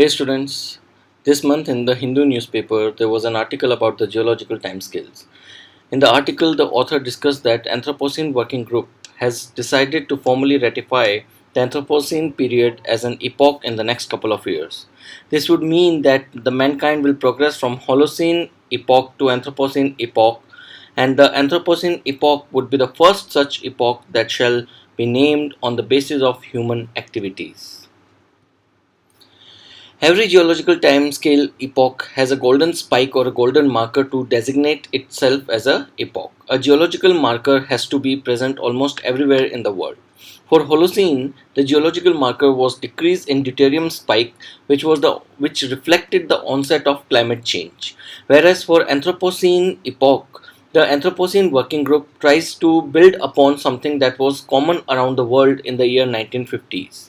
Hey students, this month in the Hindu newspaper there was an article about the geological timescales. In the article, the author discussed that Anthropocene Working Group has decided to formally ratify the Anthropocene period as an epoch in the next couple of years. This would mean that the mankind will progress from Holocene epoch to Anthropocene epoch, and the Anthropocene epoch would be the first such epoch that shall be named on the basis of human activities. Every geological timescale epoch has a golden spike or a golden marker to designate itself as an epoch. A geological marker has to be present almost everywhere in the world. For Holocene, the geological marker was decrease in deuterium spike, which reflected the onset of climate change. Whereas for Anthropocene epoch, the Anthropocene Working Group tries to build upon something that was common around the world in the year 1950s.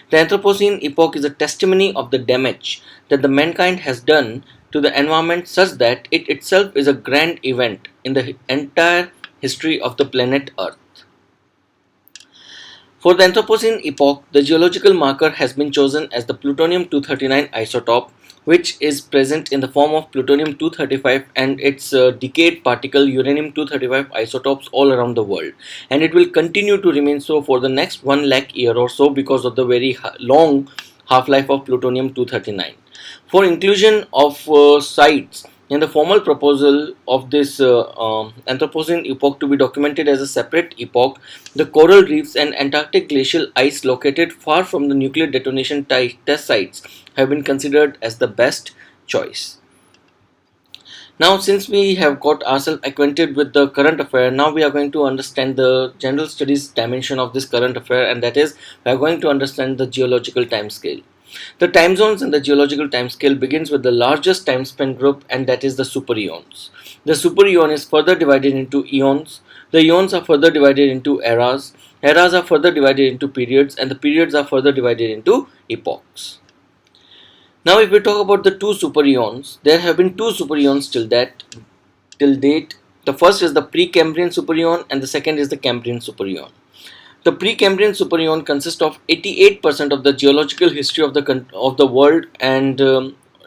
The Anthropocene epoch is a testimony of the damage that the mankind has done to the environment such that it itself is a grand event in the entire history of the planet Earth. For the Anthropocene epoch, the geological marker has been chosen as the plutonium-239 isotope, which is present in the form of plutonium-235 and its decayed particle uranium-235 isotopes all around the world, and it will continue to remain so for the next 1 lakh year or so because of the very long half-life of plutonium-239. For inclusion of sites in the formal proposal of this Anthropocene epoch to be documented as a separate epoch, the coral reefs and Antarctic glacial ice located far from the nuclear detonation test sites have been considered as the best choice. Now, since we have got ourselves acquainted with the current affair, now we are going to understand the general studies dimension of this current affair, and that is, we are going to understand the geological timescale. The time zones in the geological timescale begins with the largest time span group, and that is the supereons. The supereon is further divided into eons. The eons are further divided into eras. Eras are further divided into periods, and the periods are further divided into epochs. Now, if we talk about the two supereons, there have been two supereons till date. The first is the Precambrian supereon, and the second is the Cambrian supereon. The Precambrian supereon consists of 88% of the geological history of the world, and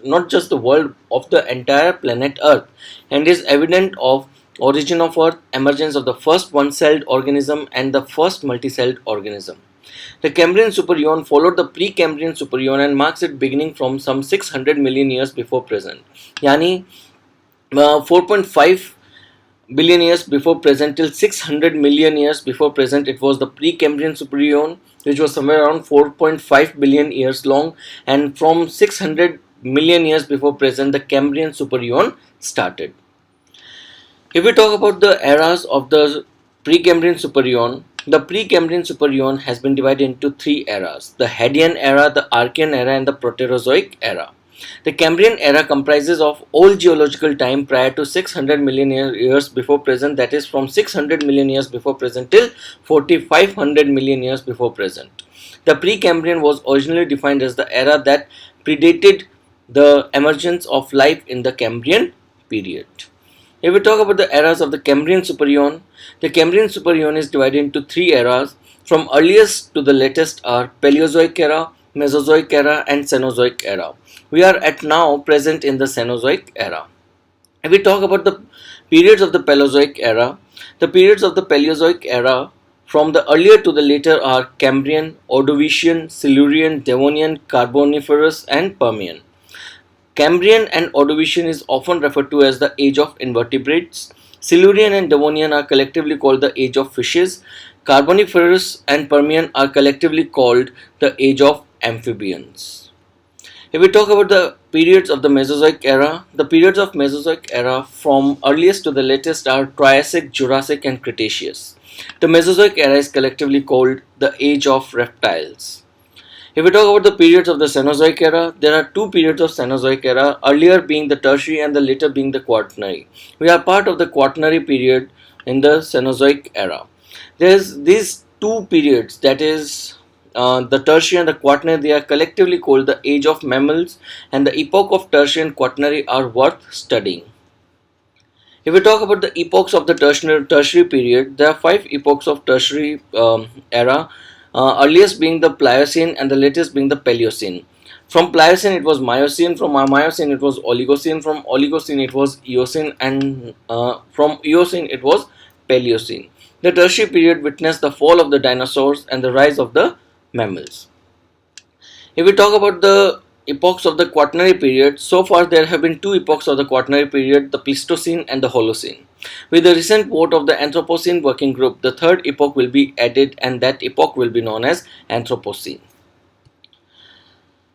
not just the world, of the entire planet Earth, and is evident of origin of Earth, emergence of the first one-celled organism and the first multi-celled organism. The Cambrian supereon followed the Precambrian supereon and marks its beginning from some 600 million years before present. Yani 4.5 billion years before present till 600 million years before present, it was the Precambrian supereon, which was somewhere around 4.5 billion years long, and from 600 million years before present, the Cambrian supereon started. If we talk about the eras of the Precambrian supereon, the Precambrian supereon has been divided into three eras: the Hadean era, the Archean era, and the Proterozoic era. The Cambrian era comprises of all geological time prior to 600 million years before present, that is from 600 million years before present till 4500 million years before present. The Precambrian was originally defined as the era that predated the emergence of life in the Cambrian period. If we talk about the eras of the Cambrian supereon, the Cambrian supereon is divided into three eras. From earliest to the latest are Paleozoic era, Mesozoic era, and Cenozoic era. We are at now present in the Cenozoic era. If we talk about the periods of the Paleozoic era, the periods of the Paleozoic era from the earlier to the later are Cambrian, Ordovician, Silurian, Devonian, Carboniferous, and Permian. Cambrian and Ordovician is often referred to as the age of invertebrates. Silurian and Devonian are collectively called the age of fishes. Carboniferous and Permian are collectively called the age of amphibians. If we talk about the periods of the Mesozoic era, the periods of Mesozoic era from earliest to the latest are Triassic, Jurassic, and Cretaceous. The Mesozoic era is collectively called the age of reptiles. If we talk about the periods of the Cenozoic era, there are two periods of Cenozoic era, earlier being the Tertiary and the later being the Quaternary. We are part of the Quaternary period in the Cenozoic era. There's these two periods, that is the Tertiary and the Quaternary, they are collectively called the age of mammals, and the epoch of Tertiary and Quaternary are worth studying. If we talk about the epochs of the tertiary period, there are 5 epochs of tertiary era, earliest being the Pliocene and the latest being the Paleocene. From Pliocene it was Miocene, from Miocene it was Oligocene, from Oligocene it was Eocene, and from Eocene it was Paleocene. The Tertiary period witnessed the fall of the dinosaurs and the rise of the mammals. If we talk about the epochs of the Quaternary period, so far there have been two epochs of the Quaternary period, the Pleistocene and the Holocene. With the recent vote of the Anthropocene Working Group, the third epoch will be added, and that epoch will be known as Anthropocene.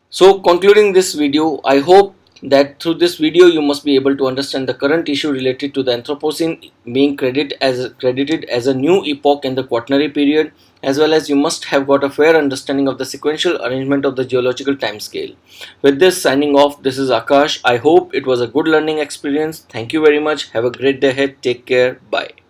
So concluding this video, I hope that through this video you must be able to understand the current issue related to the Anthropocene being credited as a new epoch in the Quaternary period, as well as you must have got a fair understanding of the sequential arrangement of the geological timescale. With this, signing off, this is Akash. I hope it was a good learning experience. Thank you very much. Have a great day ahead. Take care. Bye.